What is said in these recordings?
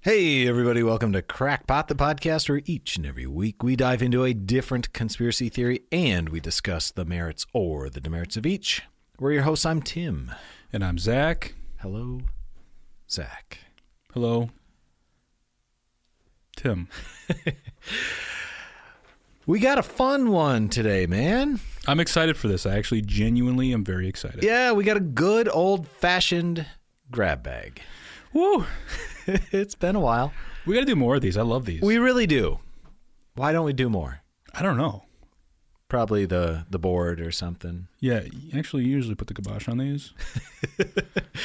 Hey, everybody, welcome to Crackpot, the podcast where each and every week we dive into a different conspiracy theory and we discuss the merits or the demerits of each. We're your hosts. I'm Tim. And I'm Zach. Hello, Zach. Hello, Tim. We got a fun one today, man. I'm excited for this. I actually genuinely am very excited. Yeah, we got a good old-fashioned grab bag. Woo! It's been a while. We got to do more of these. I love these. We really do. Why don't we do more? I don't know. Probably the board or something. Yeah, actually, you usually put the kibosh on these.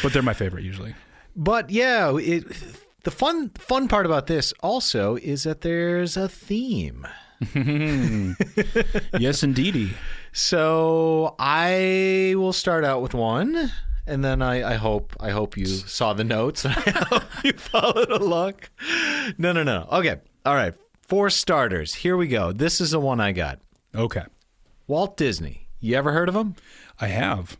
But they're my favorite usually. But yeah, the fun part about this also is that there's a theme. Yes, indeedy. So I will start out with one. And then I hope you saw the notes. I hope you followed along. No. Okay. All right. For starters, here we go. This is the one I got. Okay. Walt Disney. You ever heard of him? I have.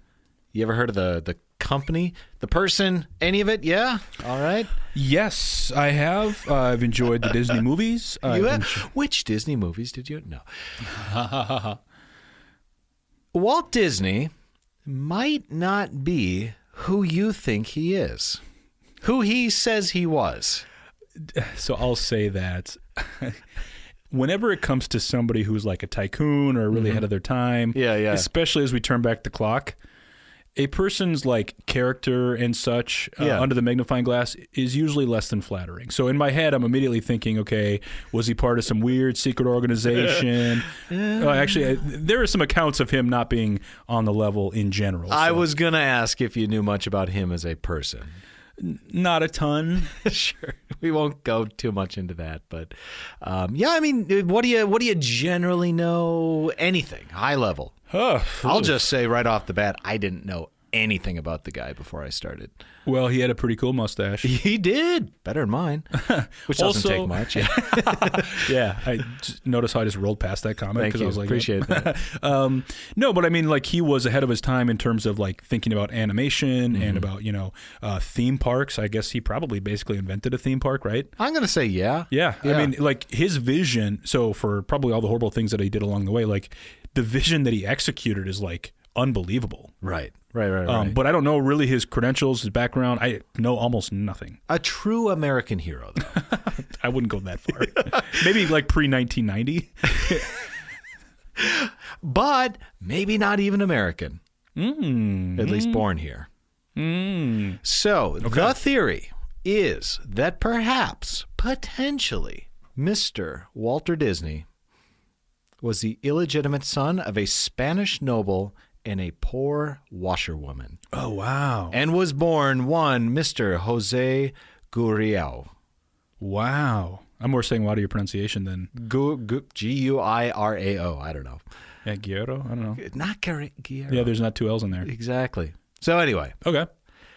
You ever heard of the company, the person, any of it? Yeah? All right. Yes, I have. I've enjoyed the Disney movies. Which Disney movies did you know? Walt Disney might not be who you think he is, who he says he was. So I'll say that whenever it comes to somebody who's like a tycoon or really ahead of their time, especially as we turn back the clock, a person's like character and such under the magnifying glass is usually less than flattering. So in my head, I'm immediately thinking, okay, was he part of some weird secret organization? Actually, there are some accounts of him not being on the level in general. I was going to ask if you knew much about him as a person. Not a ton. Sure. We won't go too much into that, but I mean, what do you generally know? Anything high level? I'll just say right off the bat, I didn't know anything about the guy before I started. Well, he had a pretty cool mustache. He did. Better than mine, which doesn't take much. Yeah, I noticed how I just rolled past that comment. Thank you. I was like, appreciate that. No, but I mean, like, he was ahead of his time in terms of like thinking about animation and about, theme parks. I guess he probably basically invented a theme park, right? I'm going to say yeah. Yeah. I mean, like, his vision, so for probably all the horrible things that he did along the way, like, the vision that he executed is like unbelievable. Right. But I don't know really his credentials, his background. I know almost nothing. A true American hero, though. I wouldn't go that far. Maybe like pre-1990. But maybe not even American. At least born here. So the theory is that perhaps, potentially, Mr. Walter Disney was the illegitimate son of a Spanish noble and a poor washerwoman. Oh, wow. And was born one Mr. Jose Guirao. Wow. I'm more saying wow to your pronunciation than... Guirao. I don't know. Yeah, Guirao? I don't know. Not Guirao. Yeah, there's not two L's in there. Exactly. So anyway. Okay.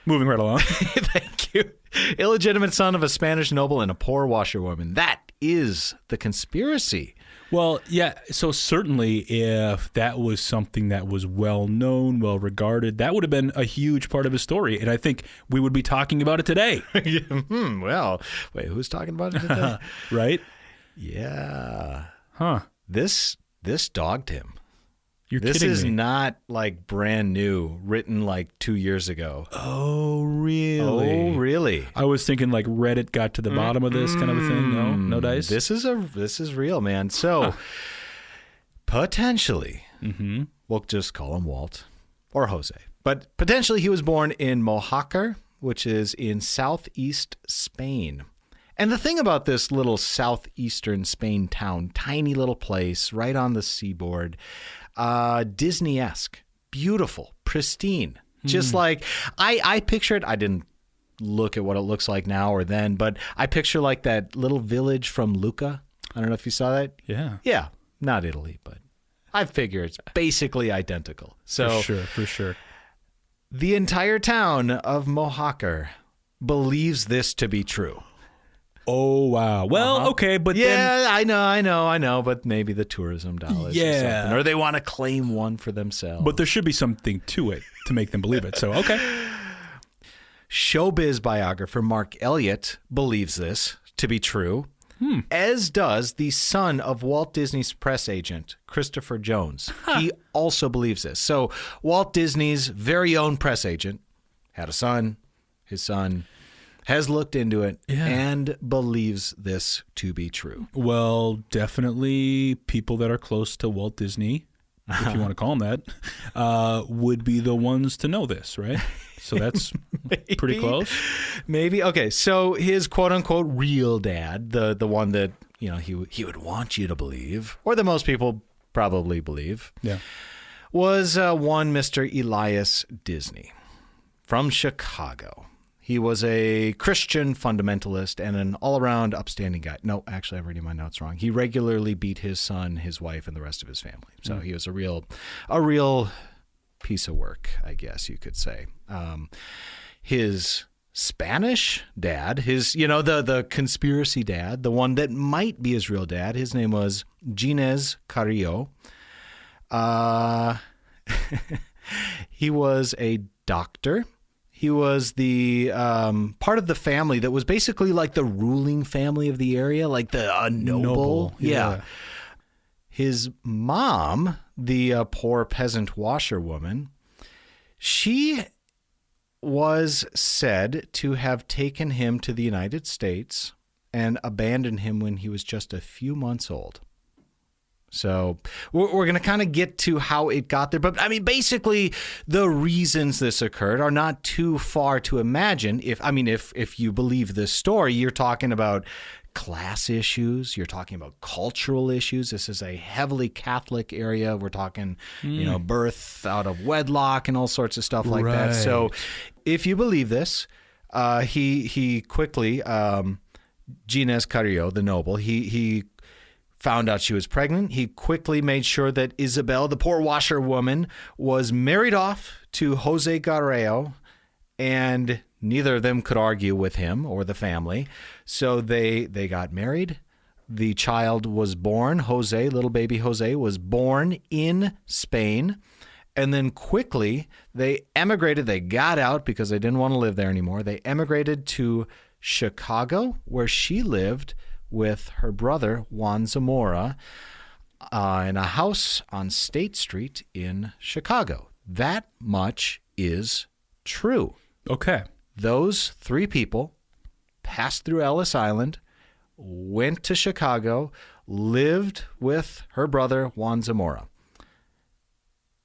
Moving right along. Thank you. Illegitimate son of a Spanish noble and a poor washerwoman. That is the conspiracy. Well, yeah, so certainly if that was something that was well-known, well-regarded, that would have been a huge part of his story, and I think we would be talking about it today. Well, wait, who's talking about it today? Right? Yeah. Huh. This dogged him. You're kidding me. This is not like brand new, written like 2 years ago. Oh, really? I was thinking like Reddit got to the bottom of this kind of a thing. No dice? This is real, man. So potentially, we'll just call him Walt or Jose. But potentially he was born in Mojacar, which is in southeast Spain. And the thing about this little southeastern Spain town, tiny little place right on the seaboard, Disney-esque, beautiful, pristine. Just like I picture it. I didn't look at what it looks like now or then, but I picture like that little village from Luca. I don't know if you saw that. Yeah, not Italy, but I figure it's basically identical. So for sure. The entire town of Mojacar believes this to be true. Oh, wow. Well, okay, but then... I know, but maybe the tourism dollars or something. Or they want to claim one for themselves. But there should be something to it to make them believe it, so okay. Showbiz biographer Mark Elliott believes this to be true, as does the son of Walt Disney's press agent, Christopher Jones. He also believes this. So Walt Disney's very own press agent had a son. His son has looked into it and believes this to be true. Well, definitely people that are close to Walt Disney, if you want to call him that, would be the ones to know this, right? So that's pretty close. Maybe. Okay, so his quote-unquote real dad, the one that he would want you to believe, or that most people probably believe, was one Mr. Elias Disney from Chicago. He was a Christian fundamentalist and an all-around upstanding guy. No, actually, I'm reading my notes wrong. He regularly beat his son, his wife, and the rest of his family. So he was a real piece of work, I guess you could say. His Spanish dad, the conspiracy dad, the one that might be his real dad, his name was Carrillo. He was a doctor. He was the part of the family that was basically like the ruling family of the area, like the noble. Yeah. His mom, the poor peasant washerwoman, she was said to have taken him to the United States and abandoned him when he was just a few months old. So we're going to kind of get to how it got there. But I mean, basically, the reasons this occurred are not too far to imagine. If you believe this story, you're talking about class issues. You're talking about cultural issues. This is a heavily Catholic area. We're talking, birth out of wedlock and all sorts of stuff like that. So if you believe this, he quickly, Carrillo, the noble, he found out she was pregnant. He quickly made sure that Isabel, the poor washerwoman, was married off to Jose Guirao, and neither of them could argue with him or the family. So they got married. The child was born. Little baby Jose, was born in Spain. And then quickly they emigrated. They got out because they didn't want to live there anymore. They emigrated to Chicago, where she lived with her brother, Juan Zamora, in a house on State Street in Chicago. That much is true. Okay. Those three people passed through Ellis Island, went to Chicago, lived with her brother, Juan Zamora.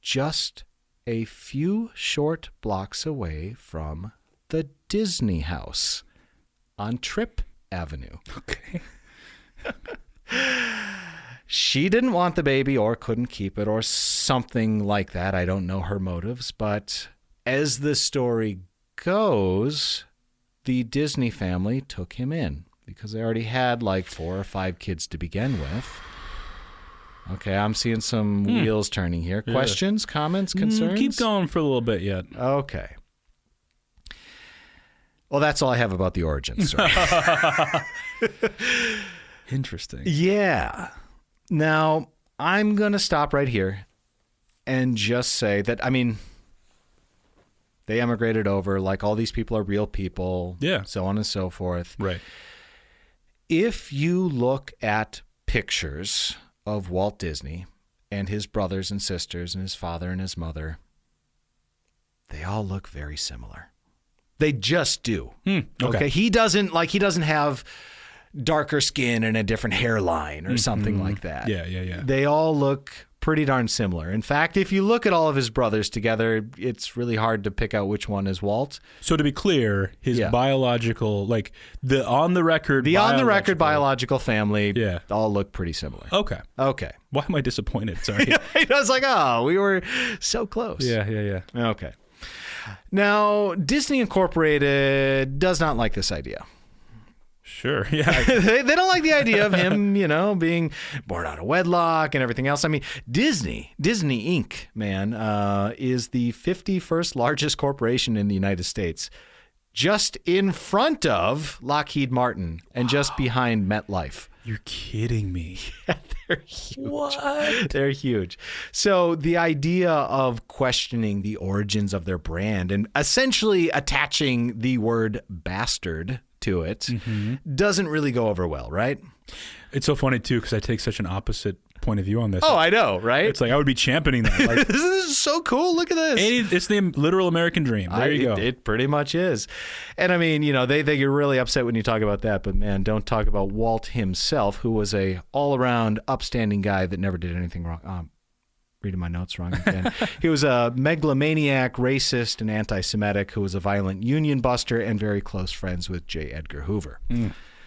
Just a few short blocks away from the Disney house on Tripp Avenue. Okay. She didn't want the baby or couldn't keep it or something like that. I don't know her motives, but as the story goes, the Disney family took him in because they already had like 4 or 5 kids to begin with. Okay, I'm seeing some wheels turning here. Yeah. Questions, comments, concerns? Keep going for a little bit yet. Okay. Well, that's all I have about the origin story. Interesting. Yeah. Now, I'm going to stop right here and just say that, they emigrated over, like all these people are real people, so on and so forth. Right. If you look at pictures of Walt Disney and his brothers and sisters and his father and his mother, they all look very similar. They just do. Okay. He doesn't have darker skin and a different hairline or something like that. Yeah. They all look pretty darn similar. In fact, if you look at all of his brothers together, it's really hard to pick out which one is Walt. So to be clear, his biological, like the on the record biological family, all look pretty similar. Okay. Why am I disappointed? Sorry. I was like, we were so close. Yeah. Okay. Now, Disney Incorporated does not like this idea. Sure, yeah. they don't like the idea of him, being born out of wedlock and everything else. Disney Inc., man, is the 51st largest corporation in the United States. just in front of Lockheed Martin and just behind MetLife. You're kidding me. Yeah, they're huge. What? They're huge. So the idea of questioning the origins of their brand and essentially attaching the word bastard to it doesn't really go over well, right? It's so funny, too, because I take such an opposite point of view on this. Oh, I know, right? It's like I would be championing that. Like, this is so cool. Look at this. It's the literal American dream. There you go. It pretty much is. And I mean, they get really upset when you talk about that. But man, don't talk about Walt himself, who was a all-around upstanding guy that never did anything wrong. Reading my notes wrong again. He was a megalomaniac, racist, and anti-Semitic who was a violent union buster and very close friends with J. Edgar Hoover.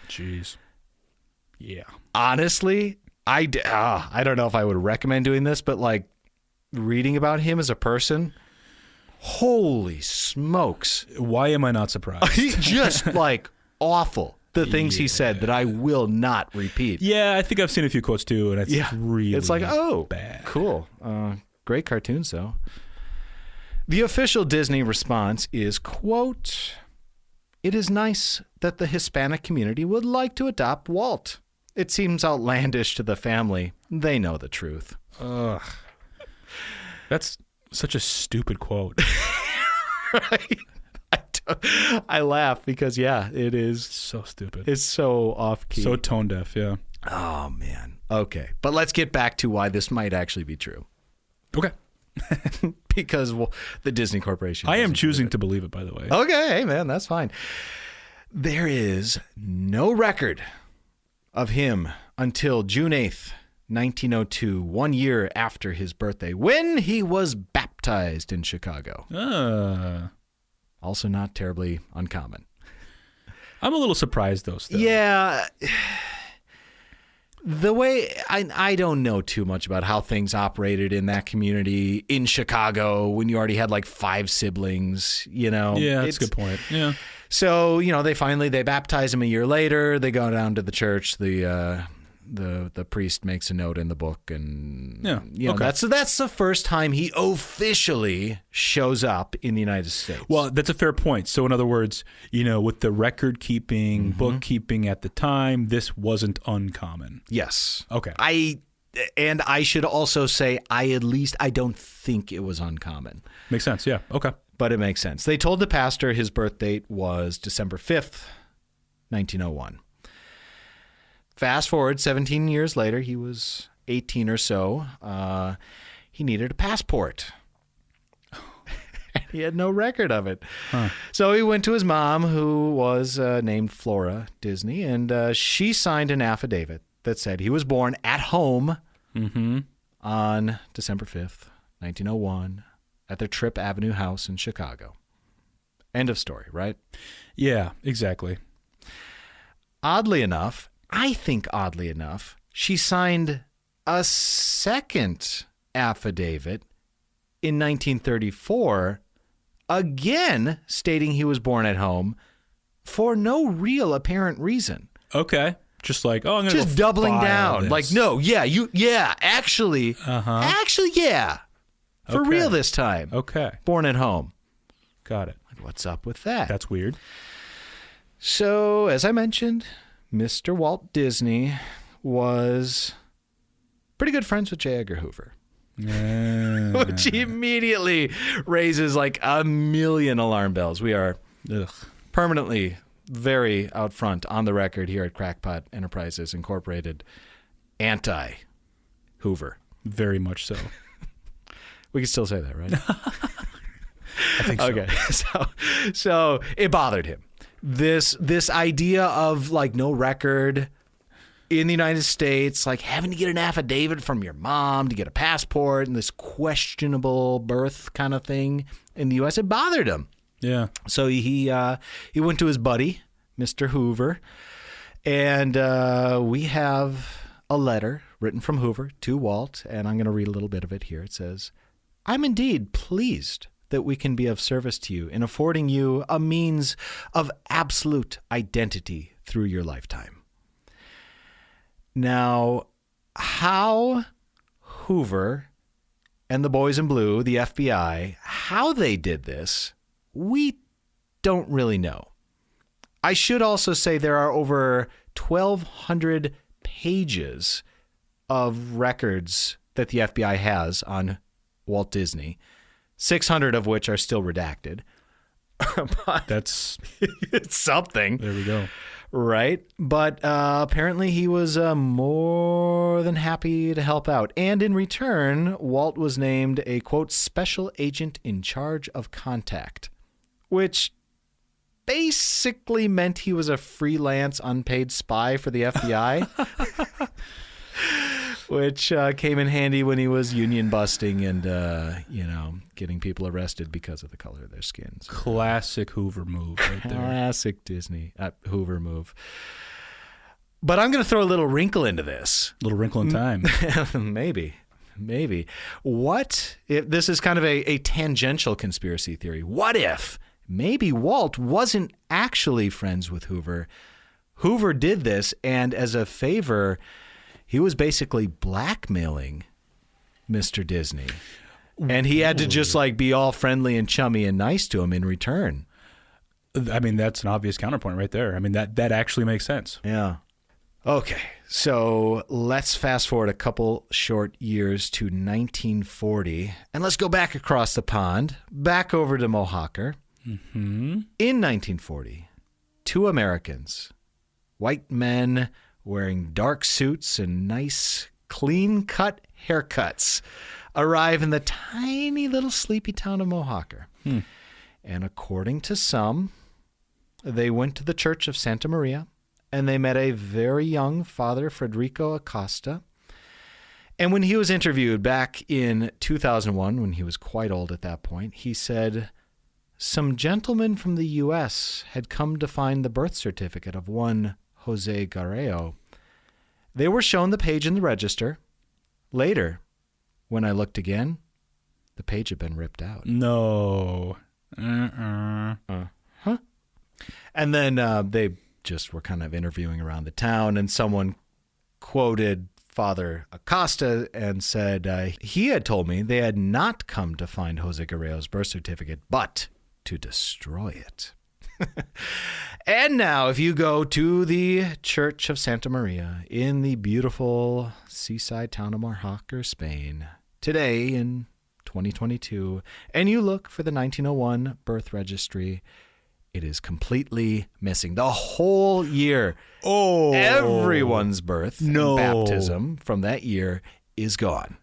Jeez. Yeah. Honestly, I don't know if I would recommend doing this, but like reading about him as a person, holy smokes. Why am I not surprised? Just like awful. The things he said that I will not repeat. Yeah, I think I've seen a few quotes too, and it's really it's like, bad. Cool. Great cartoons, though. The official Disney response is, quote, "It is nice that the Hispanic community would like to adopt Walt. It seems outlandish to the family. They know the truth." Ugh. That's such a stupid quote. Right? I laugh because, it is. So stupid. It's so off-key. So tone-deaf, yeah. Oh, man. Okay. But let's get back to why this might actually be true. Okay. Because the Disney Corporation. I am choosing to believe it, by the way. Okay. Hey, man, that's fine. There is no record of him until June 8th, 1902, 1 year after his birthday, when he was baptized in Chicago. Also not terribly uncommon. I'm a little surprised, though, still. Yeah. The way I don't know too much about how things operated in that community in Chicago when you already had like 5 siblings, Yeah, that's a good point. Yeah. So, they baptize him a year later. They go down to the church. The priest makes a note in the book, and that's the first time he officially shows up in the United States. Well, that's a fair point. So in other words, with the record keeping, bookkeeping at the time, this wasn't uncommon. Yes. Okay. I should also say I don't think it was uncommon. Makes sense. Yeah. Okay. But it makes sense. They told the pastor his birth date was December 5th, 1901. Fast forward 17 years later, he was 18 or so. He needed a passport. He had no record of it. Huh. So he went to his mom, who was named Flora Disney, and she signed an affidavit that said he was born at home on December 5th, 1901, at their Tripp Avenue house in Chicago. End of story, right? Yeah, exactly. Oddly enough, she signed a second affidavit in 1934, again stating he was born at home for no real apparent reason. Okay. Just like, I'm going to just doubling down. This. Like, no, actually, for real this time. Okay. Born at home. Got it. Like, what's up with that? That's weird. So, as I mentioned, Mr. Walt Disney was pretty good friends with J. Edgar Hoover. Which immediately raises like a million alarm bells. We are permanently very out front on the record here at Crackpot Enterprises Incorporated, anti-Hoover. Very much so. We can still say that, right? I think so. Okay, so it bothered him. This idea of like no record in the United States, like having to get an affidavit from your mom to get a passport and this questionable birth kind of thing in the U.S., it bothered him. Yeah. So he went to his buddy, Mr. Hoover, and we have a letter written from Hoover to Walt, and I'm going to read a little bit of it here. It says, "I'm indeed pleased that we can be of service to you in affording you a means of absolute identity through your lifetime." Now, how Hoover and the boys in blue, the FBI, how they did this, we don't really know. I should also say there are over 1,200 pages of records that the FBI has on Walt Disney, 600 of which are still redacted. That's it's something. There we go. Right. But apparently he was more than happy to help out. And in return, Walt was named a, quote, special agent in charge of contact, which basically meant he was a freelance unpaid spy for the FBI, which came in handy when he was union busting and, getting people arrested because of the color of their skins. Classic Hoover move right there. Classic Disney Hoover move. But I'm going to throw a little wrinkle into this. A little wrinkle in time. Maybe. What if this is kind of a tangential conspiracy theory? What if maybe Walt wasn't actually friends with Hoover? Hoover did this, and as a favor, he was basically blackmailing Mr. Disney. And he had to just be all friendly and chummy and nice to him in return. I mean, that's an obvious counterpoint right there. I mean, that actually makes sense. Yeah. Okay, so let's fast forward a couple short years to 1940, and let's go back across the pond, back over to Mojacar. Mm-hmm. In 1940, two Americans, white men wearing dark suits and nice, clean-cut haircuts, arrive in the tiny little sleepy town of Mojacar. And according to some, they went to the Church of Santa Maria, and they met a very young Father Federico Acosta. And when he was interviewed back in 2001, when he was quite old at that point, he said some gentlemen from the U.S. had come to find the birth certificate of one Jose Guirao. They were shown the page in the register. Later, when I looked again, the page had been ripped out. No. Huh? And then they just were kind of interviewing around the town, and someone quoted Father Acosta and said he had told me they had not come to find Jose Guirao's birth certificate, but to destroy it. And now, if you go to the Church of Santa Maria in the beautiful seaside town of Mojacar, Spain, today in 2022, and you look for the 1901 birth registry, it is completely missing. The whole year, everyone's birth and baptism from that year is gone.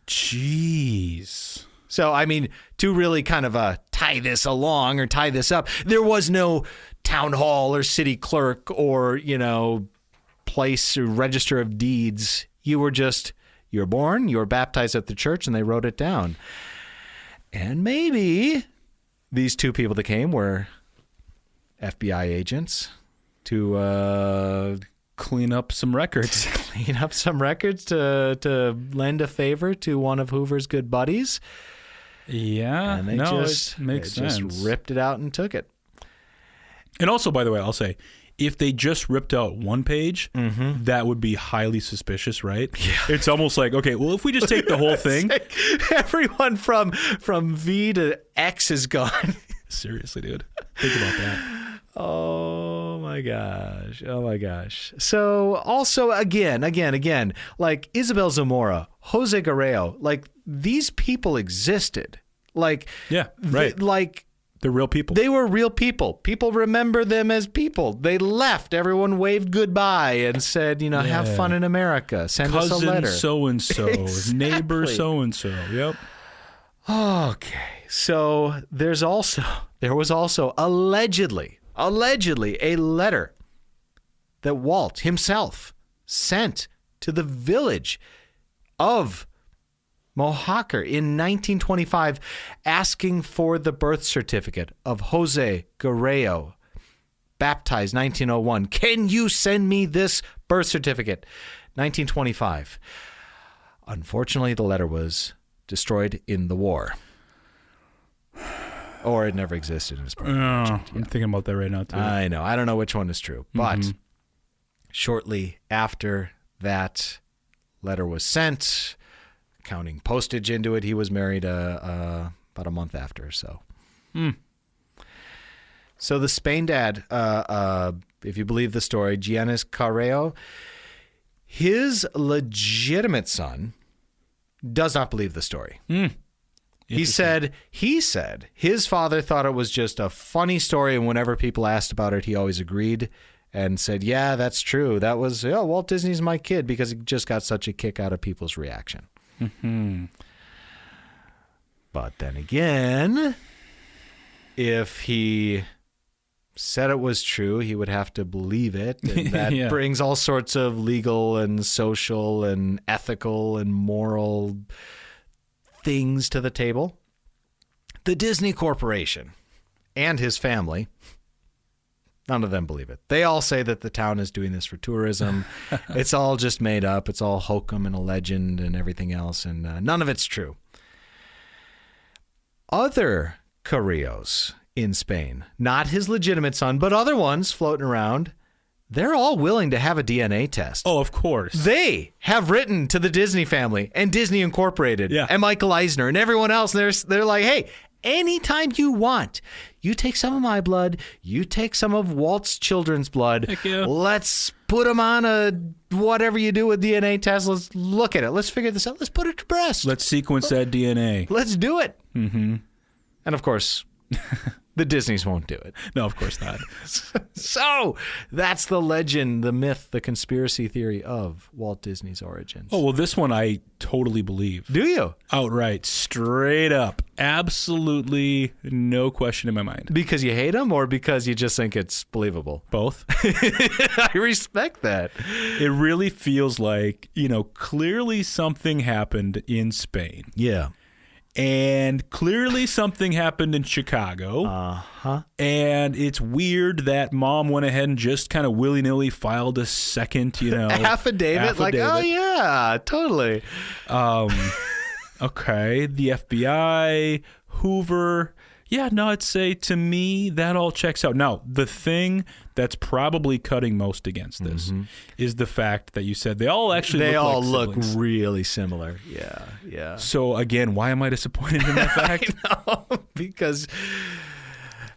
Jeez. So, I mean, to really kind of tie this along or tie this up, there was no town hall or city clerk or, place or register of deeds. You were born, you were baptized at the church, and they wrote it down. And maybe these two people that came were FBI agents to clean up some records. To lend a favor to one of Hoover's good buddies. Yeah, and it makes sense. Just ripped it out and took it. And also, by the way, I'll say, if they just ripped out one page, that would be highly suspicious, right? Yeah. It's almost like, okay, well, if we just take the whole thing. Everyone from V to X is gone. Seriously, dude. Think about that. Oh my gosh. So also, again, like Isabel Zamora, Jose Guirao, these people existed. Yeah, right. They're real people. They were real people. People remember them as people. They left. Everyone waved goodbye and said, have fun in America. Send us a letter. Cousin so-and-so. Exactly. Neighbor so-and-so. Yep. Okay. So there was also allegedly a letter that Walt himself sent to the village of Mojacar in 1925 asking for the birth certificate of Jose Guirao, baptized 1901. Can you send me this birth certificate? 1925. Unfortunately, the letter was destroyed in the war. Or it never existed as part of the project. I'm thinking about that right now, too. I know. I don't know which one is true. But shortly after that letter was sent, counting postage into it, he was married about a month after. So So the Spain dad, if you believe the story, Giannis Carrillo, his legitimate son does not believe the story. He said his father thought it was just a funny story, and whenever people asked about it, he always agreed and said, yeah, that's true. That was, Walt Disney's my kid, because he just got such a kick out of people's reaction. But then again, if he said it was true, he would have to believe it. And that brings all sorts of legal and social and ethical and moral things to the table. The Disney Corporation and his family, none of them believe it. They all say that the town is doing this for tourism. It's all just made up. It's all hokum and a legend and everything else, and none of it's true. Other Carrillos in Spain, not his legitimate son, but other ones floating around, they're all willing to have a DNA test. Oh, of course. They have written to the Disney family and Disney Incorporated and Michael Eisner and everyone else. And they're like, hey, anytime you want, you take some of my blood, you take some of Walt's children's blood. Let's put them on a whatever you do with DNA test. Let's look at it. Let's figure this out. Let's put it to rest. Let's sequence that DNA. Let's do it. And of course, the Disneys won't do it. No, of course not. So that's the legend, the myth, the conspiracy theory of Walt Disney's origins. Oh, well, this one I totally believe. Do you? Outright, straight up. Absolutely no question in my mind. Because you hate him or because you just think it's believable? Both. I respect that. It really feels like, clearly something happened in Spain. Yeah. And clearly something happened in Chicago. And it's weird that mom went ahead and just kind of willy-nilly filed a second, affidavit. Like, oh, yeah, totally. Okay, the FBI, Hoover. Yeah, no, I'd say to me that all checks out. Now, the thing that's probably cutting most against this is the fact that you said they all actually look really similar. Yeah. So again, why am I disappointed in that fact? I know, because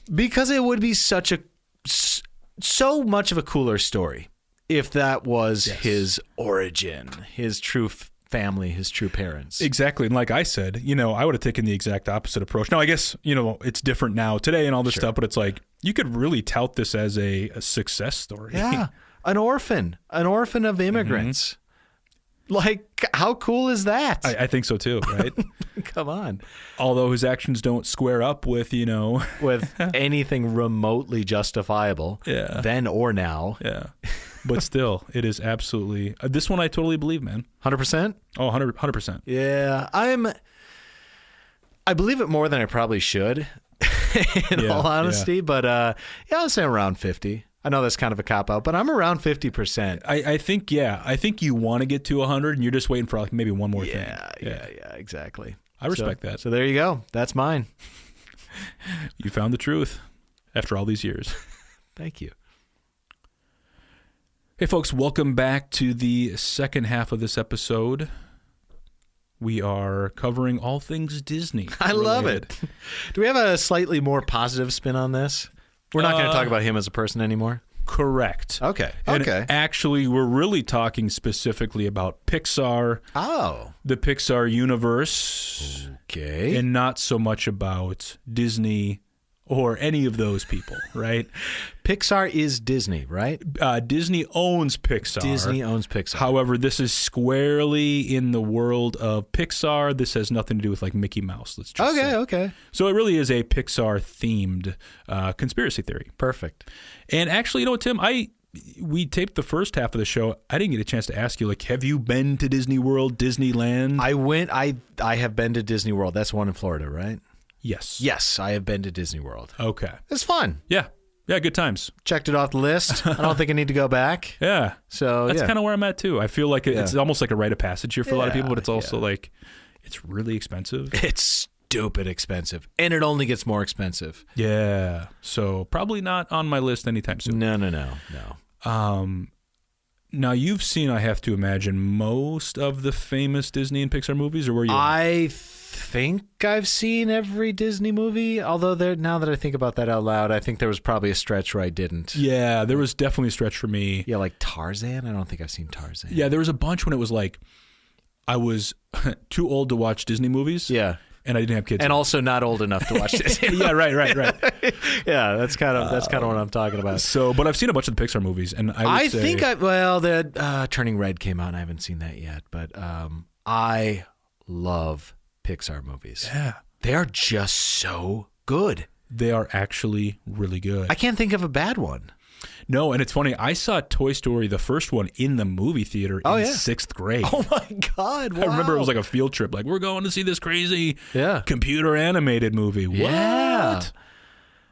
it would be so much of a cooler story if that was his origin, his true family, his true parents. Exactly. And like I said, I would have taken the exact opposite approach. Now, I guess, it's different now today and all this stuff, but it's like, you could really tout this as a success story. Yeah. An orphan of immigrants. Like, how cool is that? I think so too, right? Come on. Although his actions don't square up with, with anything remotely justifiable then or now. Yeah. But still, it is absolutely... this one I totally believe, man. 100%? Oh, 100%. Yeah, I believe it more than I probably should, in all honesty. Yeah. But I'll say around 50. I know that's kind of a cop-out, but I'm around 50%. I think you want to get to 100, and you're just waiting for like maybe one more thing. Yeah, exactly. I respect that. So there you go. That's mine. You found the truth after all these years. Thank you. Hey, folks, welcome back to the second half of this episode. We are covering all things Disney. I love it. Do we have a slightly more positive spin on this? We're not going to talk about him as a person anymore? Correct. Okay. And actually, we're really talking specifically about Pixar. Oh. The Pixar Universe. Okay. And not so much about Disney or any of those people, right? Pixar is Disney, right? Disney owns Pixar. However, this is squarely in the world of Pixar. This has nothing to do with like Mickey Mouse. Let's just say. Okay. So it really is a Pixar-themed conspiracy theory. Perfect. And actually, Tim, we taped the first half of the show. I didn't get a chance to ask you, like, have you been to Disney World, Disneyland? I have been to Disney World. That's one in Florida, right? Yes, I have been to Disney World. Okay. It's fun. Yeah, good times. Checked it off the list. I don't think I need to go back. Yeah. So that's kind of where I'm at, too. I feel like it's almost like a rite of passage here for a lot of people, but it's also like, it's really expensive. It's stupid expensive. And it only gets more expensive. Yeah. So probably not on my list anytime soon. No. Now, you've seen, I have to imagine, most of the famous Disney and Pixar movies, or were you? I think I've seen every Disney movie, although now that I think about that out loud, I think there was probably a stretch where I didn't. Yeah, there was definitely a stretch for me. Yeah, like Tarzan? I don't think I've seen Tarzan. Yeah, there was a bunch when it was like I was too old to watch Disney movies. Yeah. And I didn't have kids. And also not old enough to watch this. Yeah, right. Yeah, that's kind of what I'm talking about. So, but I've seen a bunch of the Pixar movies, and I think the Turning Red came out, and I haven't seen that yet. But I love Pixar movies. Yeah, they are just so good. They are actually really good. I can't think of a bad one. No, and it's funny. I saw Toy Story, the first one, in the movie theater in 6th grade. Oh, my God. Wow. I remember it was like a field trip. Like, we're going to see this crazy computer animated movie. Yeah. What?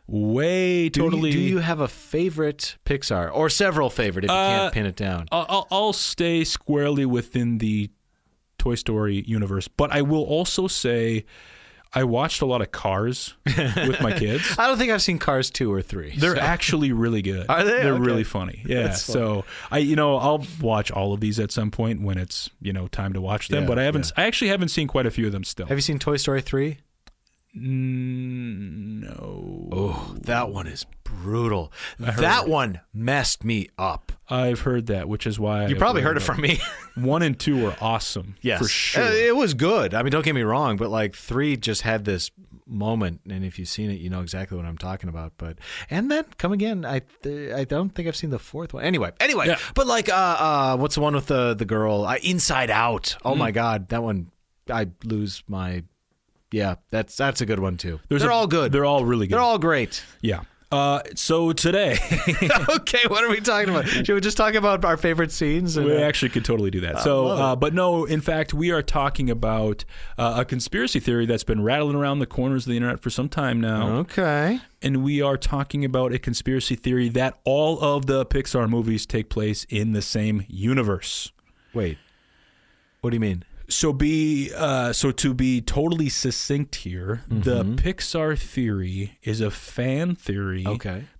Way totally. Do you have a favorite Pixar? Or several favorite if you can't pin it down? I'll stay squarely within the Toy Story universe. But I will also say I watched a lot of Cars with my kids. I don't think I've seen Cars 2 or 3. They're actually really good. Are they? They're really funny. Yeah. So I'll watch all of these at some point when it's, time to watch them. But I actually haven't seen quite a few of them still. Have you seen Toy Story 3? No. Oh, that one is brutal. That one messed me up. I've heard that, which is why you probably heard it from me. 1 and 2 were awesome. Yes, for sure. It was good. I mean, don't get me wrong, but like 3 just had this moment, and if you've seen it, you know exactly what I'm talking about. And then come again. I don't think I've seen the 4th one. Anyway. Yeah. But like, what's the one with the girl? Inside Out. Oh my God, that one. I lose my. Yeah, that's a good one too. They're all good. They're all really good. They're all great. Yeah. So today. Okay, what are we talking about? Should we just talk about our favorite scenes? We actually could totally do that. But no, in fact, we are talking about a conspiracy theory that's been rattling around the corners of the internet for some time now. Okay. And we are talking about a conspiracy theory that all of the Pixar movies take place in the same universe. Wait. What do you mean? So to be totally succinct here, the Pixar theory is a fan theory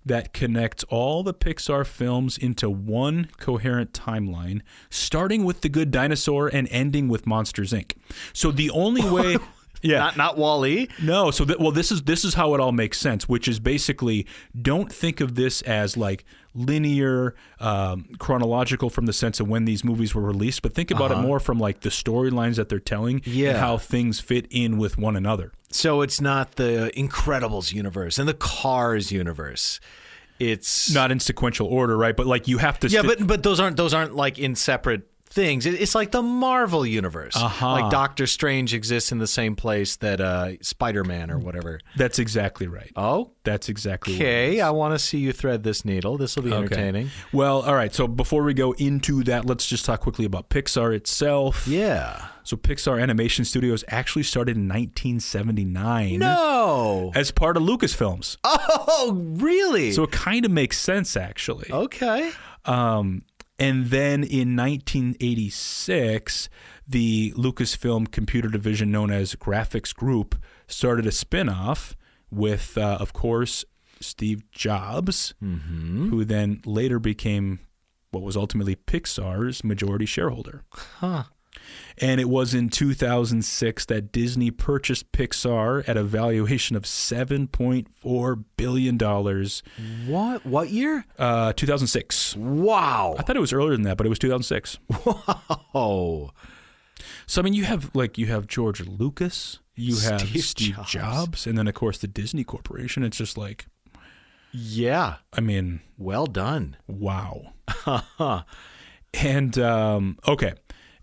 that connects all the Pixar films into one coherent timeline, starting with The Good Dinosaur and ending with Monsters, Inc. So the only way... Yeah, not Wall-E. No, so this is how it all makes sense, which is basically don't think of this as like linear, chronological from the sense of when these movies were released, but think about it more from like the storylines that they're telling and how things fit in with one another. So it's not the Incredibles universe and the Cars universe. It's not in sequential order, right? But like you have to. Yeah, but those aren't like in separate things. It's like the Marvel universe. Like Doctor Strange exists in the same place that Spider-Man or whatever. That's exactly right. Oh? That's exactly right. Okay, I want to see you thread this needle. This will be entertaining. Okay. Well, all right. So before we go into that, let's just talk quickly about Pixar itself. Yeah. So Pixar Animation Studios actually started in 1979. No! As part of Lucasfilms. Oh, really? So it kind of makes sense, actually. Okay. And then in 1986, the Lucasfilm computer division known as Graphics Group started a spinoff with, of course, Steve Jobs, who then later became what was ultimately Pixar's majority shareholder. Huh. And it was in 2006 that Disney purchased Pixar at a valuation of $7.4 billion. What year? 2006. Wow. I thought it was earlier than that, but it was 2006. Wow. So, I mean, you have George Lucas, you have Steve Jobs, and then, of course, the Disney Corporation. It's just like... Yeah. I mean... Well done. Wow. And, okay.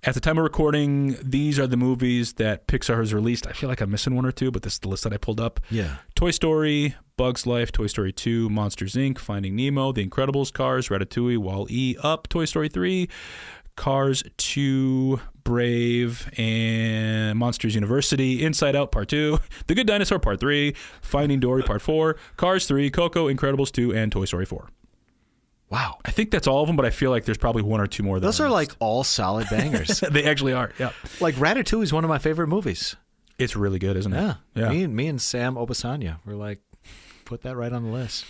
At the time of recording, these are the movies that Pixar has released. I feel like I'm missing one or two, but this is the list that I pulled up. Yeah. Toy Story, Bug's Life, Toy Story 2, Monsters, Inc., Finding Nemo, The Incredibles, Cars, Ratatouille, Wall-E, Up, Toy Story 3, Cars 2, Brave, and Monsters University, Inside Out Part 2, The Good Dinosaur Part 3, Finding Dory Part 4, Cars 3, Coco, Incredibles 2, and Toy Story 4. Wow. I think that's all of them, but I feel like there's probably one or two more. Those are like all solid bangers. They actually are, yeah. Like Ratatouille is one of my favorite movies. It's really good, isn't it? Yeah. Me and Sam Obasanya were like, put that right on the list.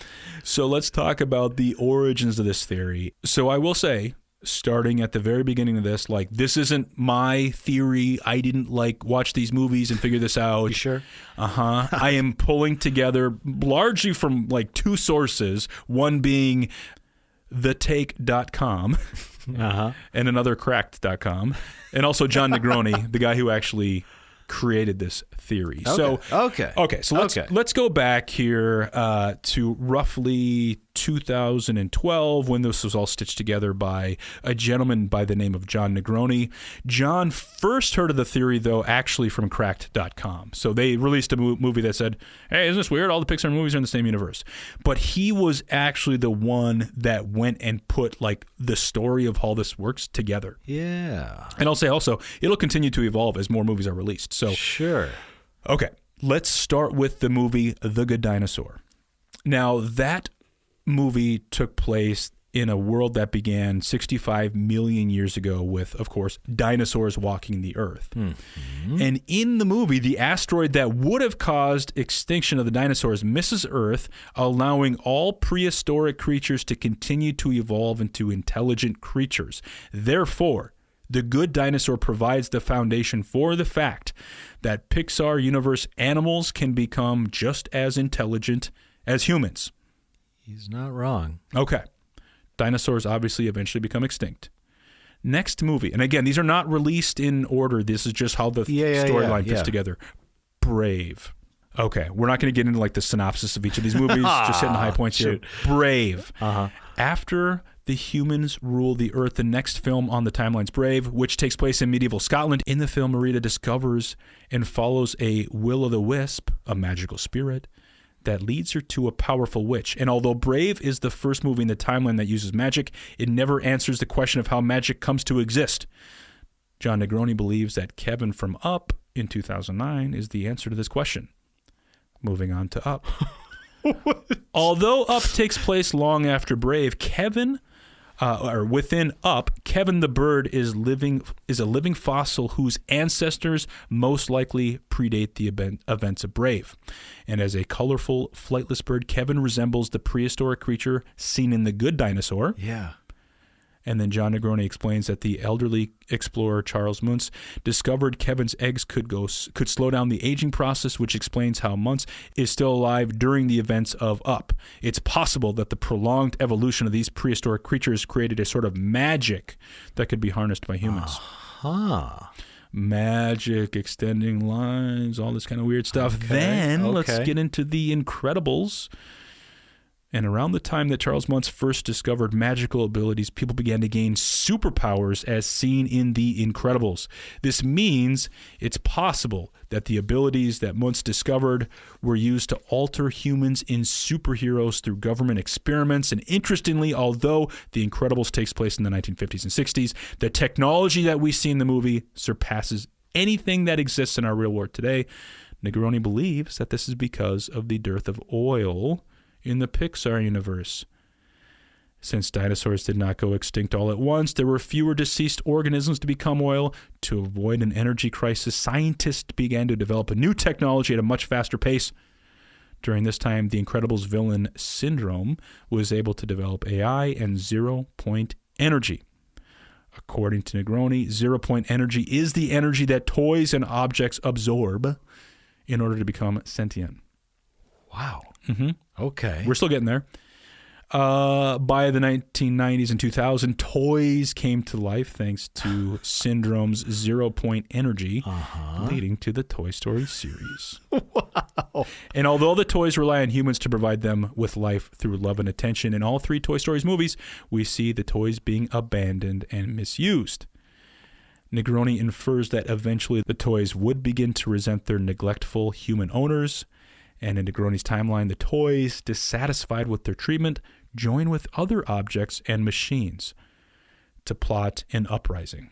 So let's talk about the origins of this theory. So I will say, starting at the very beginning of this, like, this isn't my theory. I didn't watch these movies and figure this out. You sure? I am pulling together largely from two sources, one being thetake.com and another cracked.com, and also John Negroni, the guy who actually created this theory. Okay. So let's go back here to roughly 2012, when this was all stitched together by a gentleman by the name of John Negroni. John first heard of the theory, though, actually from cracked.com. So they released a movie that said, hey, isn't this weird? All the Pixar movies are in the same universe. But he was actually the one that went and put the story of how this works together. Yeah. And I'll say also, it'll continue to evolve as more movies are released. So sure. Okay, let's start with the movie The Good Dinosaur. Now, that movie took place in a world that began 65 million years ago with, of course, dinosaurs walking the earth. Mm-hmm. And in the movie, the asteroid that would have caused extinction of the dinosaurs misses Earth, allowing all prehistoric creatures to continue to evolve into intelligent creatures. Therefore, The Good Dinosaur provides the foundation for the fact that Pixar Universe animals can become just as intelligent as humans. He's not wrong. Okay. Dinosaurs obviously eventually become extinct. Next movie, and again, these are not released in order. This is just how the storyline fits together. Brave. Okay, we're not going to get into the synopsis of each of these movies, just hitting the high points here. Brave. After the humans rule the earth, the next film on the timeline's Brave, which takes place in medieval Scotland. In the film, Marita discovers and follows a will-o'-the-wisp, a magical spirit, that leads her to a powerful witch. And although Brave is the first movie in the timeline that uses magic, it never answers the question of how magic comes to exist. John Negroni believes that Kevin from Up in 2009 is the answer to this question. Moving on to Up. Although Up takes place long after Brave, within Up, Kevin the bird is a living fossil whose ancestors most likely predate the events of Brave. And as a colorful, flightless bird, Kevin resembles the prehistoric creature seen in The Good Dinosaur. Yeah. And then John Negroni explains that the elderly explorer Charles Muntz discovered Kevin's eggs could slow down the aging process, which explains how Muntz is still alive during the events of Up. It's possible that the prolonged evolution of these prehistoric creatures created a sort of magic that could be harnessed by humans. Magic, extending lives, all this kind of weird stuff. Okay. Then let's get into The Incredibles. And around the time that Charles Muntz first discovered magical abilities, people began to gain superpowers as seen in The Incredibles. This means it's possible that the abilities that Muntz discovered were used to alter humans in superheroes through government experiments. And interestingly, although The Incredibles takes place in the 1950s and 60s, the technology that we see in the movie surpasses anything that exists in our real world today. Negroni believes that this is because of the dearth of oil in the Pixar universe. Since dinosaurs did not go extinct all at once, there were fewer deceased organisms to become oil. To avoid an energy crisis, scientists began to develop a new technology at a much faster pace. During this time, The Incredibles villain Syndrome was able to develop AI and zero-point energy. According to Negroni, zero-point energy is the energy that toys and objects absorb in order to become sentient. Wow. Mm-hmm. Okay. We're still getting there. By the 1990s and 2000, toys came to life thanks to Syndrome's zero-point energy, leading to the Toy Story series. Wow. And although the toys rely on humans to provide them with life through love and attention, in all three Toy Stories movies, we see the toys being abandoned and misused. Negroni infers that eventually the toys would begin to resent their neglectful human owners. And in Negroni's timeline, the toys, dissatisfied with their treatment, join with other objects and machines to plot an uprising.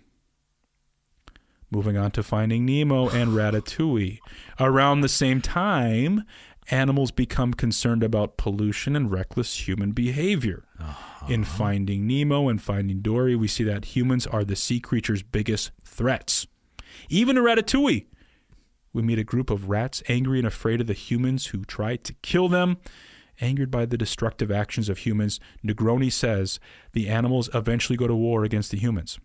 Moving on to Finding Nemo and Ratatouille. Around the same time, animals become concerned about pollution and reckless human behavior. In Finding Nemo and Finding Dory, we see that humans are the sea creatures' biggest threats. Even in Ratatouille, we meet a group of rats angry and afraid of the humans who try to kill them. Angered by the destructive actions of humans, Negroni says the animals eventually go to war against the humans.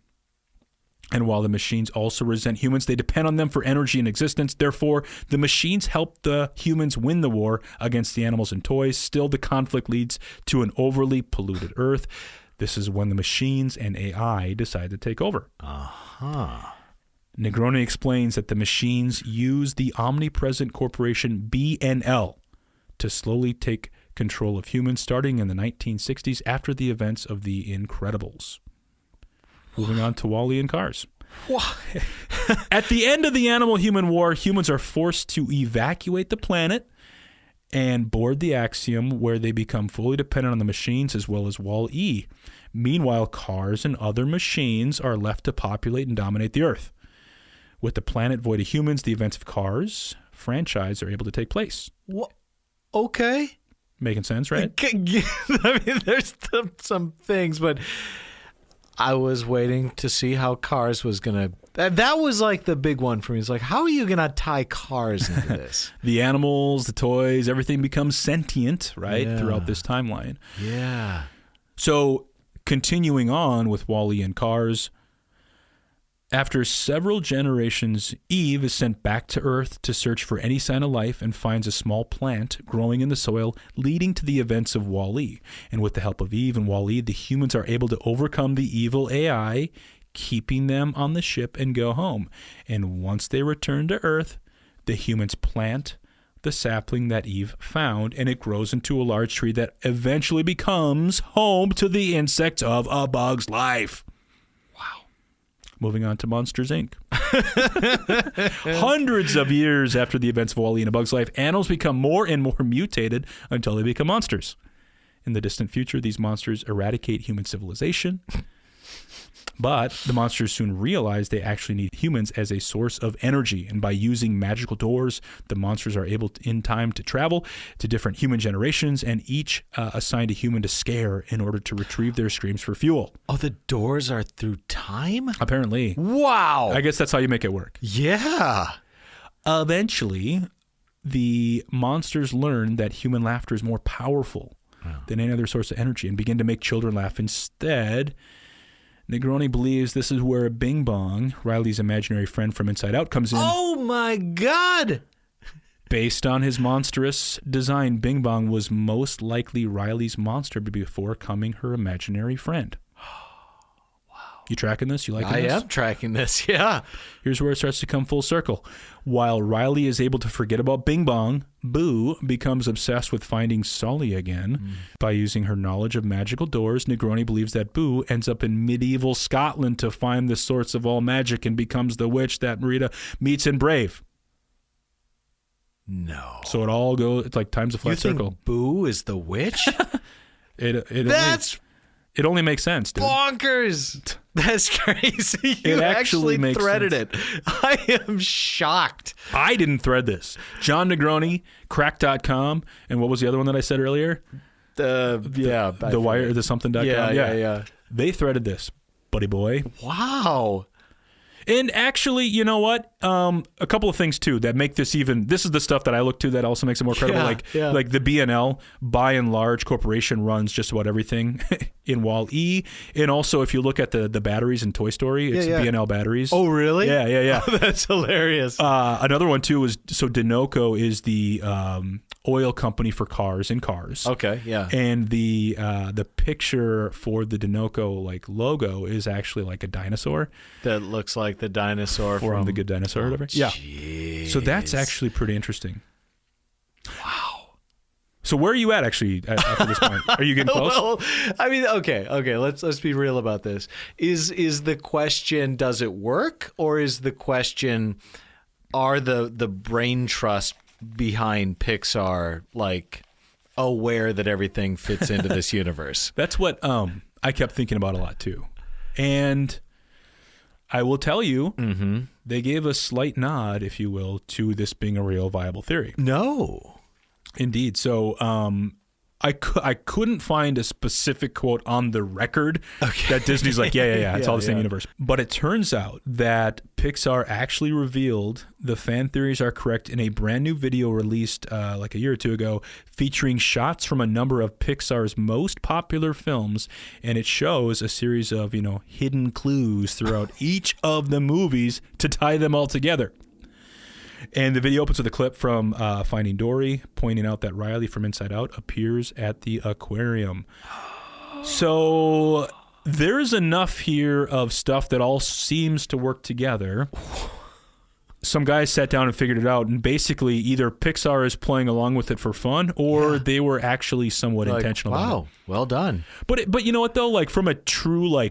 And while the machines also resent humans, they depend on them for energy and existence. Therefore, the machines help the humans win the war against the animals and toys. Still, the conflict leads to an overly polluted Earth. This is when the machines and AI decide to take over. Negroni explains that the machines use the omnipresent corporation B&L to slowly take control of humans starting in the 1960s after the events of The Incredibles. Moving on to Wall-E and Cars. At the end of the animal-human war, humans are forced to evacuate the planet and board the Axiom, where they become fully dependent on the machines as well as Wall-E. Meanwhile, Cars and other machines are left to populate and dominate the Earth. With the planet void of humans, the events of Cars franchise are able to take place. Okay. Making sense, right? I mean, there's some things, but I was waiting to see how Cars was going to... That was like the big one for me. It's like, how are you going to tie Cars into this? The animals, the toys, everything becomes sentient, right, throughout this timeline. Yeah. So, continuing on with Wall-E and Cars, after several generations, Eve is sent back to Earth to search for any sign of life and finds a small plant growing in the soil, leading to the events of Wall-E. And with the help of Eve and Wall-E, the humans are able to overcome the evil AI, keeping them on the ship and go home. And once they return to Earth, the humans plant the sapling that Eve found, and it grows into a large tree that eventually becomes home to the insects of A Bug's Life. Moving on to Monsters, Inc. Hundreds of years after the events of Wall-E and A Bug's Life, animals become more and more mutated until they become monsters. In the distant future, these monsters eradicate human civilization. But the monsters soon realize they actually need humans as a source of energy. And by using magical doors, the monsters are able in time to travel to different human generations and each assigned a human to scare in order to retrieve their screams for fuel. Oh, the doors are through time? Apparently. Wow. I guess that's how you make it work. Yeah. Eventually, the monsters learn that human laughter is more powerful than any other source of energy and begin to make children laugh instead. Negroni believes this is where Bing Bong, Riley's imaginary friend from Inside Out, comes in. Oh, my God. Based on his monstrous design, Bing Bong was most likely Riley's monster before becoming her imaginary friend. Wow. You tracking this? You liking this? I am tracking this, yeah. Here's where it starts to come full circle. While Riley is able to forget about Bing Bong, Boo becomes obsessed with finding Sully again. By using her knowledge of magical doors, Negroni believes that Boo ends up in medieval Scotland to find the source of all magic and becomes the witch that Merida meets in Brave. No. So it all goes, it's like time's a flat circle. You think Boo is the witch? It only makes sense, dude. Bonkers. That's crazy. You actually threaded it. I am shocked. I didn't thread this. John Negroni, crack.com, and what was the other one that I said earlier? The wire, the something.com. Yeah. They threaded this, buddy boy. Wow. And actually, you know what? A couple of things too that make this even. This is the stuff that I look to that also makes it more credible. Like the B&L, by and large, corporation runs just about everything in Wall-E. And also, if you look at the batteries in Toy Story, it's B&L batteries. Oh, really? Yeah. Oh, that's hilarious. Another one too is Dinoco is the oil company for cars and cars. Okay, yeah. And the picture for the Dinoco logo is actually like a dinosaur that looks like the dinosaur from The Good Dinosaur or whatever. Geez. So that's actually pretty interesting. Wow. So where are you at actually after this point? Are you getting close? Well, I mean, okay. Let's be real about this. Is the question, does it work, or is the question, are the brain trust behind Pixar aware that everything fits into this universe? That's what I kept thinking about a lot too. And I will tell you, they gave a slight nod, if you will, to this being a real viable theory. No. Indeed. So I couldn't find a specific quote on the record that Disney's like, yeah, it's all the same universe. But it turns out that Pixar actually revealed the fan theories are correct in a brand new video released like a year or two ago, featuring shots from a number of Pixar's most popular films, and it shows a series of, hidden clues throughout each of the movies to tie them all together. And the video opens with a clip from Finding Dory, pointing out that Riley from Inside Out appears at the aquarium. So there's enough here of stuff that all seems to work together. Some guys sat down and figured it out, and basically either Pixar is playing along with it for fun, or they were actually somewhat intentional. Wow, well done. But you know what, though? Like, from a true,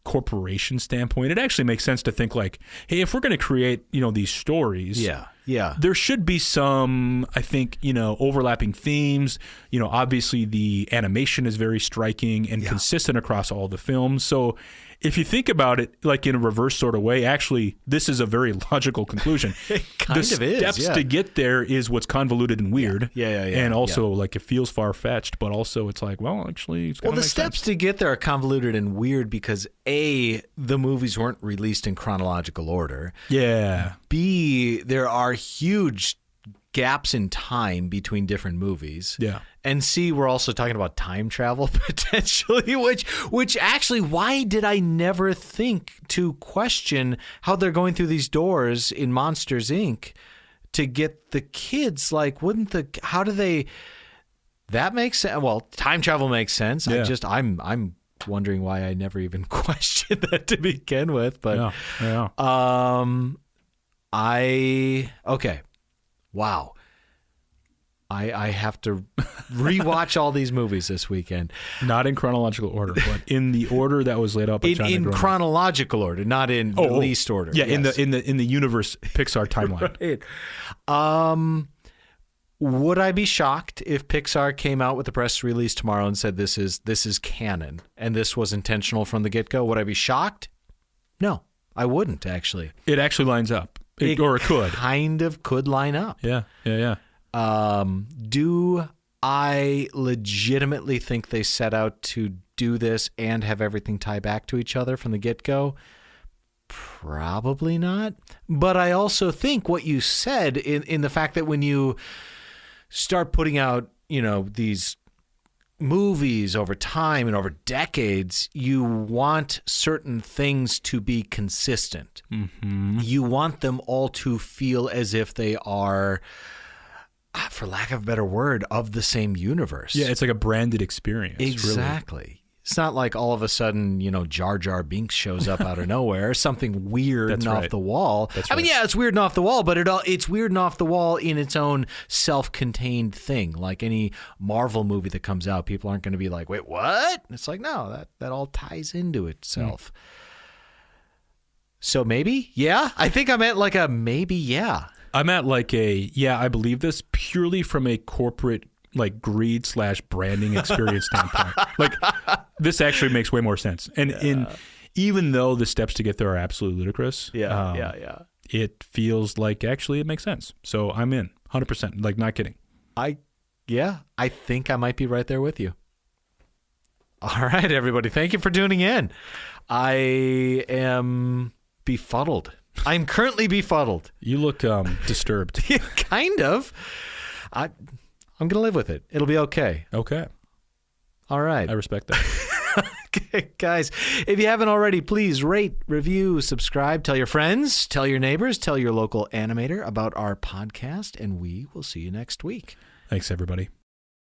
corporation standpoint, it actually makes sense to think hey, if we're going to create these stories, there should be some, I think, overlapping themes. Obviously the animation is very striking and consistent across all the films, so if you think about it in a reverse sort of way, actually this is a very logical conclusion. It kind of is. The steps to get there is what's convoluted and weird. And also it feels far-fetched, but also it's actually it's the steps to get there are convoluted and weird because A, the movies weren't released in chronological order. Yeah. B, there are huge gaps in time between different movies. Yeah. And C, we're also talking about time travel potentially, which actually, why did I never think to question how they're going through these doors in Monsters, Inc. to get the kids? How do they, that makes sense. Well, time travel makes sense. Yeah. I'm wondering why I never even questioned that to begin with, but okay. Wow. I have to rewatch all these movies this weekend. Not in chronological order, but in the order that was laid out by China. In chronological order, not in released order. Yeah, yes. in the universe Pixar timeline. Right. Would I be shocked if Pixar came out with a press release tomorrow and said this is canon and this was intentional from the get-go? Would I be shocked? No, I wouldn't actually. It actually lines up. Or it could. Kind of could line up. Yeah. Do I legitimately think they set out to do this and have everything tie back to each other from the get-go? Probably not. But I also think what you said in the fact that when you start putting out, these movies over time and over decades, you want certain things to be consistent. Mm-hmm. You want them all to feel as if they are, for lack of a better word, of the same universe. Yeah, it's like a branded experience. Exactly. Really. It's not like all of a sudden, Jar Jar Binks shows up out of nowhere, something weird and off the wall. That's I mean, it's weird and off the wall, but it's weird and off the wall in its own self-contained thing. Like any Marvel movie that comes out, people aren't going to be like, wait, what? And it's like, no, that all ties into itself. So maybe, yeah. I think I'm at a maybe, yeah. I'm at I believe this purely from a corporate greed/branding experience standpoint. This actually makes way more sense. And even though the steps to get there are absolutely ludicrous, it feels like actually it makes sense. So I'm in 100%. Not kidding. I think I might be right there with you. All right, everybody. Thank you for tuning in. I am befuddled. I'm currently befuddled. You look disturbed. Kind of. I'm going to live with it. It'll be okay. Okay. All right. I respect that. Okay, guys, if you haven't already, please rate, review, subscribe, tell your friends, tell your neighbors, tell your local animator about our podcast, and we will see you next week. Thanks, everybody.